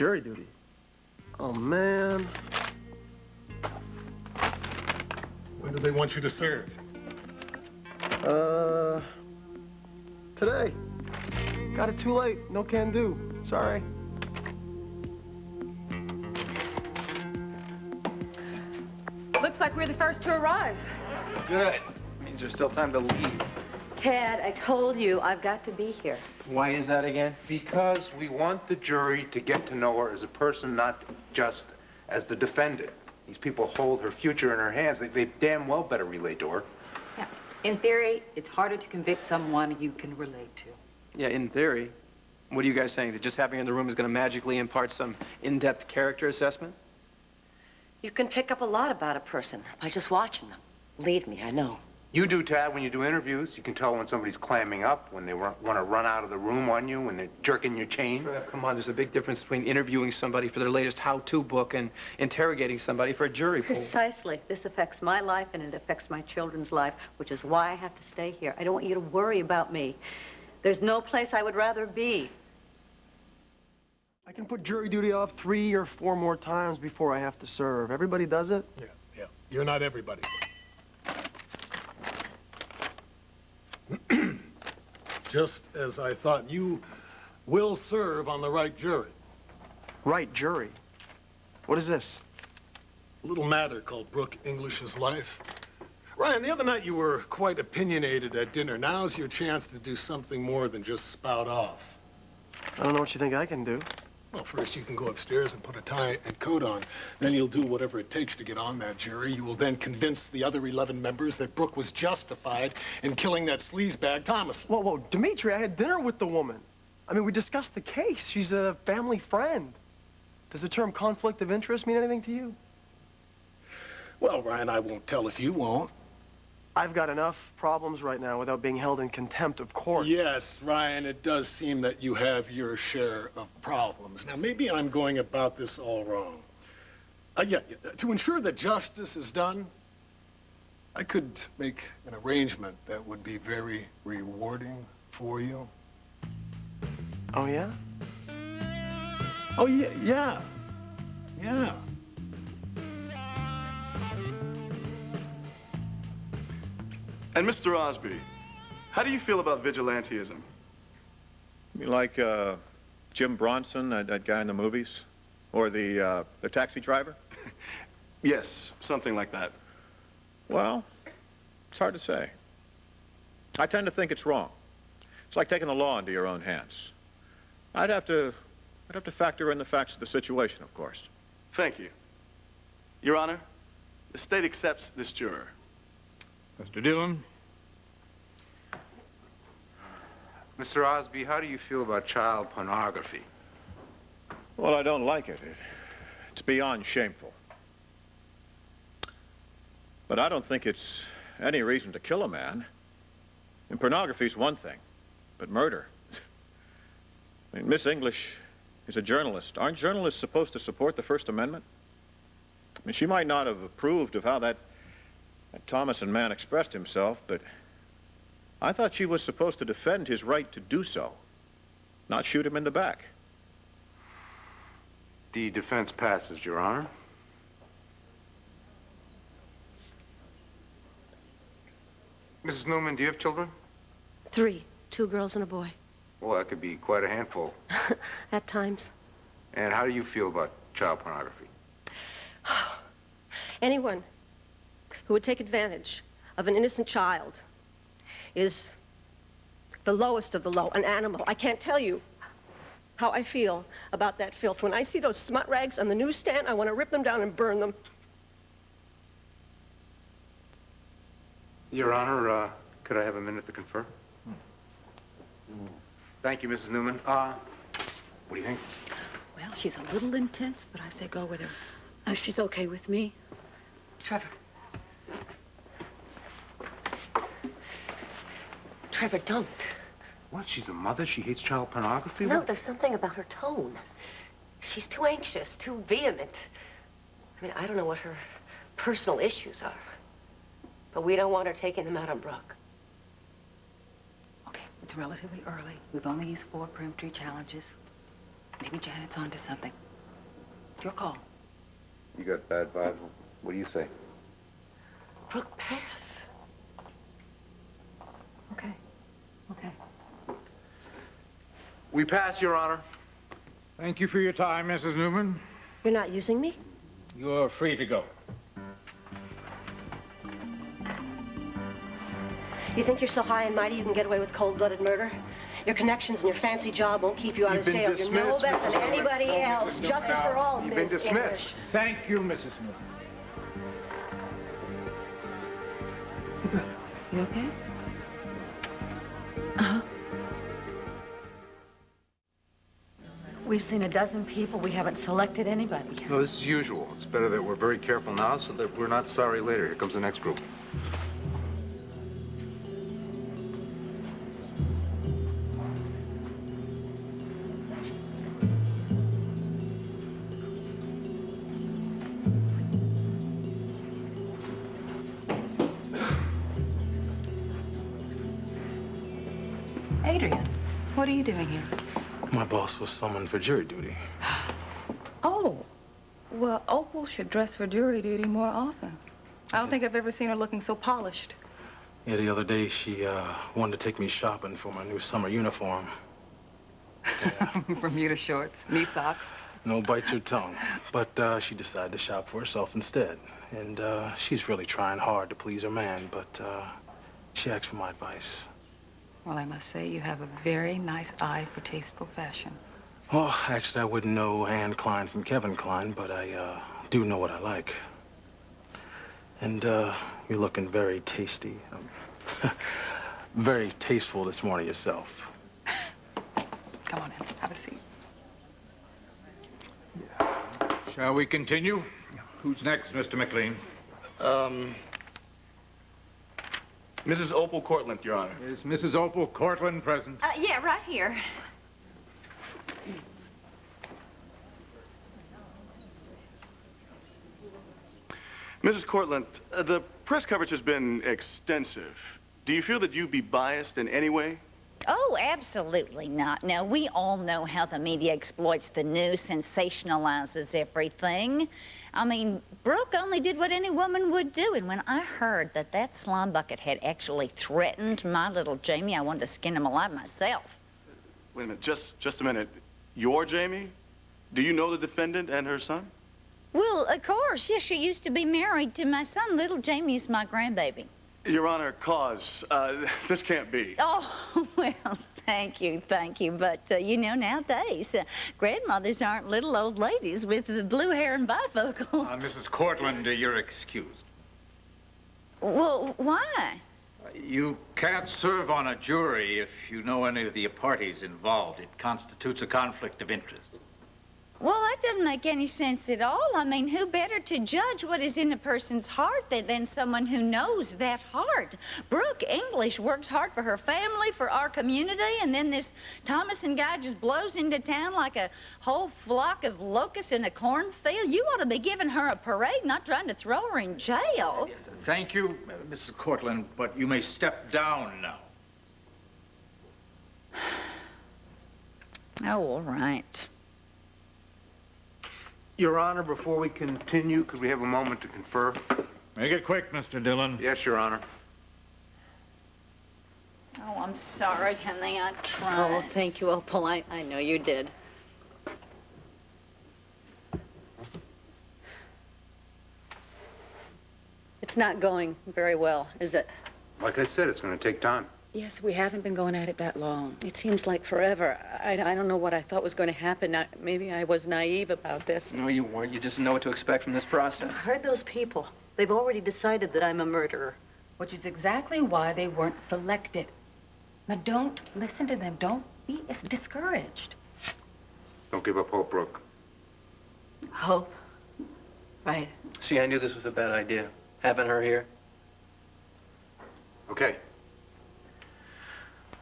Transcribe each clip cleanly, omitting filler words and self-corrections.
Jury duty. Oh, man. When do they want you to serve? Today. Got it too late. No can do. Sorry. Looks like we're the first to arrive. Good. Means there's still time to leave. Ted, I told you I've got to be here. Why is that again? Because we want the jury to get to know her as a person, not just as the defendant. These people hold her future in her hands. They damn well better relate to her. Yeah. In theory, it's harder to convict someone you can relate to. Yeah, in theory. What are you guys saying? That just having her in the room is going to magically impart some in-depth character assessment? You can pick up a lot about a person by just watching them. Believe me, I know. You do, Tad, when you do interviews. You can tell when somebody's clamming up, when they want to run out of the room on you, when they're jerking your chain. Come on, there's a big difference between interviewing somebody for their latest how-to book and interrogating somebody for a jury pool. Precisely. This affects my life and it affects my children's life, which is why I have to stay here. I don't want you to worry about me. There's no place I would rather be. I can put jury duty off 3 or 4 more times before I have to serve. Everybody does it? Yeah. You're not everybody. Just as I thought, you will serve on the right jury. Right jury? What is this? A little matter called Brooke English's life. Ryan, the other night you were quite opinionated at dinner. Now's your chance to do something more than just spout off. I don't know what you think I can do. Well, first you can go upstairs and put a tie and coat on. Then you'll do whatever it takes to get on that jury. You will then convince the other 11 members that Brooke was justified in killing that sleazebag Thomas. Whoa, Dimitri, I had dinner with the woman. I mean, we discussed the case. She's a family friend. Does the term conflict of interest mean anything to you? Well, Ryan, I won't tell if you won't. I've got enough problems right now without being held in contempt of court. Yes, Ryan, it does seem that you have your share of problems. Now, maybe I'm going about this all wrong. To ensure that justice is done, I could make an arrangement that would be very rewarding for you. Oh, yeah? Oh, yeah. And Mr. Osby, how do you feel about vigilantism? You like Jim Bronson, that guy in the movies? Or the taxi driver? Yes, something like that. Well, it's hard to say. I tend to think it's wrong. It's like taking the law into your own hands. I'd have to factor in the facts of the situation, of course. Thank you. Your Honor, the state accepts this juror. Mr. Dillon? Mr. Osby, how do you feel about child pornography? Well, I don't like it. It's beyond shameful. But I don't think it's any reason to kill a man. And pornography's one thing, but murder. I mean, Miss English is a journalist. Aren't journalists supposed to support the First Amendment? I mean, she might not have approved of how that Thomason man expressed himself, but I thought she was supposed to defend his right to do so, not shoot him in the back. The defense passes, Your Honor. Mrs. Newman, do you have children? 3, 2 girls and a boy. Well, that could be quite a handful. At times. And how do you feel about child pornography? Anyone who would take advantage of an innocent child is the lowest of the low, an animal. I can't tell you how I feel about that filth. When I see those smut rags on the newsstand, I want to rip them down and burn them. Your Honor, could I have a minute to confer? Thank you, Mrs. Newman. What do you think? Well, she's a little intense, but I say go with her. She's okay with me. Trevor. Trevor, don't. What, she's a mother? She hates child pornography? No, there's something about her tone. She's too anxious, too vehement. I mean, I don't know what her personal issues are. But we don't want her taking them out on Brooke. Okay, it's relatively early. We've only used 4 peremptory challenges. Maybe Janet's onto something. Your call. You got bad vibes. What do you say? Brooke, pass. Okay. Okay. We pass, Your Honor. Thank you for your time, Mrs. Newman. You're not using me? You're free to go. You think you're so high and mighty you can get away with cold-blooded murder? Your connections and your fancy job won't keep you out of You've been jail. You're no dismissed, better than Mrs. anybody Newman. else. Mrs. Newman, Justice now, for all, you've been Miss dismissed. English. Thank you, Mrs. Newman. You okay? Uh-huh. We've seen a dozen people. We haven't selected anybody. No, this is usual. It's better that we're very careful now so that we're not sorry later. Here comes the next group. Adrian, what are you doing here? My boss was summoned for jury duty. Oh, well, Opal should dress for jury duty more often. I don't think I've ever seen her looking so polished. Yeah, the other day she wanted to take me shopping for my new summer uniform. Bermuda shorts, knee socks. No, bite your tongue. But she decided to shop for herself instead. And she's really trying hard to please her man, but she asked for my advice. Well, I must say you have a very nice eye for tasteful fashion. Well, actually, I wouldn't know Anne Klein from Kevin Klein, but I do know what I like. And you're looking very tasty. Very tasteful this morning yourself. Come on in, have a seat. Shall we continue? Who's next, Mr. McLean? Mrs. Opal Cortlandt, Your Honor. Is Mrs. Opal Cortlandt present? Yeah, right here. Mrs. Cortlandt, the press coverage has been extensive. Do you feel that you'd be biased in any way? Oh, absolutely not. Now, we all know how the media exploits the news, sensationalizes everything. I mean, Brooke only did what any woman would do, and when I heard that that slime bucket had actually threatened my little Jamie, I wanted to skin him alive myself. Wait a minute, just a minute. You're Jamie? Do you know the defendant and her son? Well, of course. Yes, she used to be married to my son. Little Jamie is my grandbaby. Your Honor, cause. This can't be. Oh, well, thank you. But, you know, nowadays, grandmothers aren't little old ladies with the blue hair and bifocals. Mrs. Cortlandt, you're excused. Well, why? You can't serve on a jury if you know any of the parties involved. It constitutes a conflict of interest. Well, that doesn't make any sense at all. I mean, who better to judge what is in a person's heart than someone who knows that heart? Brooke English works hard for her family, for our community, and then this Thomason guy just blows into town like a whole flock of locusts in a cornfield. You ought to be giving her a parade, not trying to throw her in jail. Yes, thank you, Mrs. Cortlandt, but you may step down now. Oh, all right. Your Honor, before we continue, could we have a moment to confer? Make it quick, Mr. Dillon. Yes, Your Honor. Oh, I'm sorry, honey. I tried. Oh, thank you, Opal. I know you did. It's not going very well, is it? Like I said, it's going to take time. Yes, we haven't been going at it that long. It seems like forever. I don't know what I thought was going to happen. Maybe I was naive about this. No, you weren't. You just didn't know what to expect from this process. I've heard those people. They've already decided that I'm a murderer. Which is exactly why they weren't selected. Now, don't listen to them. Don't be discouraged. Don't give up hope, Brooke. Hope. Right. See, I knew this was a bad idea, having her here. Okay.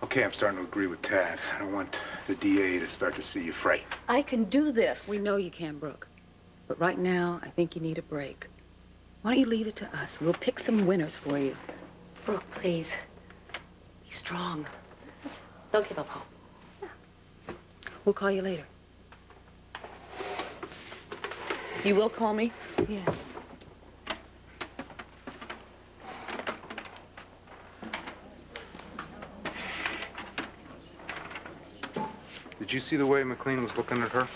Okay, I'm starting to agree with Tad. I don't want the DA to start to see you fray. I can do this. We know you can, Brooke. But right now, I think you need a break. Why don't you leave it to us? We'll pick some winners for you. Brooke, please. Be strong. Don't give up hope. We'll call you later. You will call me? Yes. Did you see the way McLean was looking at her?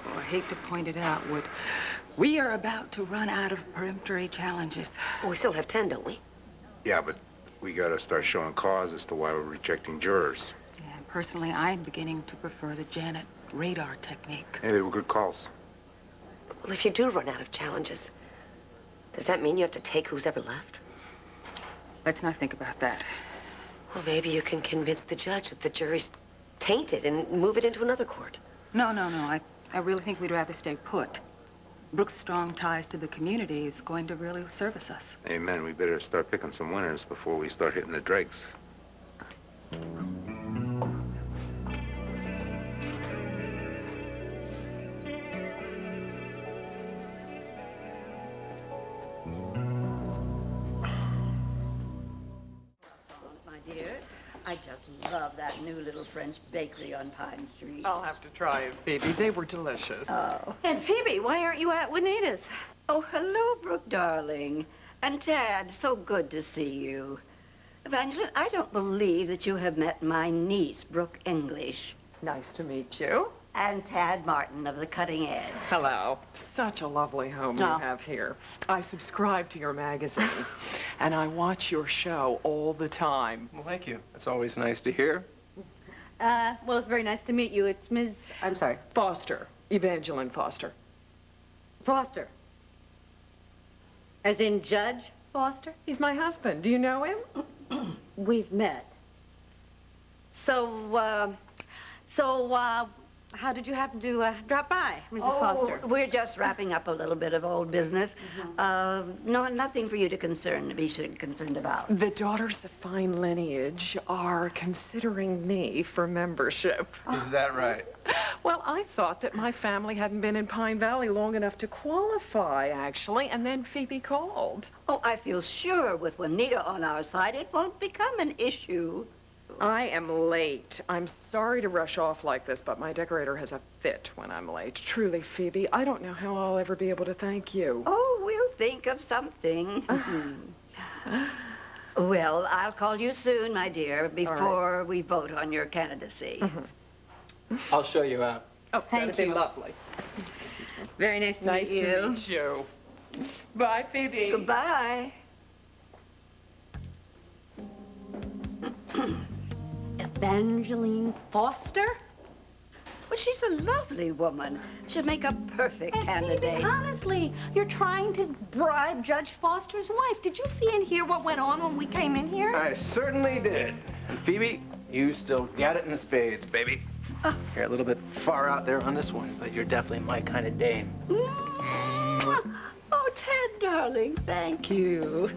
Oh, I hate to point it out, Wood. We are about to run out of peremptory challenges. Oh, we still have 10, don't we? Yeah, but we gotta start showing cause as to why we're rejecting jurors. Yeah, personally, I'm beginning to prefer the Janet radar technique. Hey, they were good calls. Well, if you do run out of challenges, does that mean you have to take who's ever left? Let's not think about that. Well, maybe you can convince the judge that the jury's tainted and move it into another court. No. I really think we'd rather stay put. Brooke's strong ties to the community is going to really service us. Amen. We better start picking some winners before we start hitting the dregs. My dear, I just love that new little French bakery on Pine Street. I'll have to try it, Phoebe. They were delicious. Oh. Aunt Phoebe, why aren't you out with Nader's? Oh, hello, Brooke, darling. And Tad, so good to see you. Evangeline, I don't believe that you have met my niece, Brooke English. Nice to meet you. And Tad Martin of the Cutting Edge. Hello. Such a lovely home you have here. I subscribe to your magazine, and I watch your show all the time. Well, thank you. It's always nice to hear. Well, it's very nice to meet you. It's Ms. I'm sorry. Foster. Evangeline Foster. Foster. As in Judge Foster? He's my husband. Do you know him? We've met. So, how did you happen to drop by, Mrs. Foster? We're just wrapping up a little bit of old business. No, nothing for you to be concerned about. The Daughters of Fine Lineage are considering me for membership. Is that right? Well, I thought that my family hadn't been in Pine Valley long enough to qualify, actually, and then Phoebe called. Oh, I feel sure with Juanita on our side, it won't become an issue. I am late. I'm sorry to rush off like this, but my decorator has a fit when I'm late. Truly, Phoebe, I don't know how I'll ever be able to thank you. Oh, we'll think of something. Well, I'll call you soon, my dear, before we vote on your candidacy. I'll show you out. Oh, that'd be lovely. Very nice to meet you. Nice to meet you. Bye, Phoebe. Goodbye. Evangeline Foster? Well, she's a lovely woman. She'll make a perfect candidate. Phoebe, honestly, you're trying to bribe Judge Foster's wife. Did you see and hear what went on when we came in here? I certainly did. And Phoebe, you still got it in spades, baby. You're a little bit far out there on this one, but you're definitely my kind of dame. Oh, Ted, darling, thank you.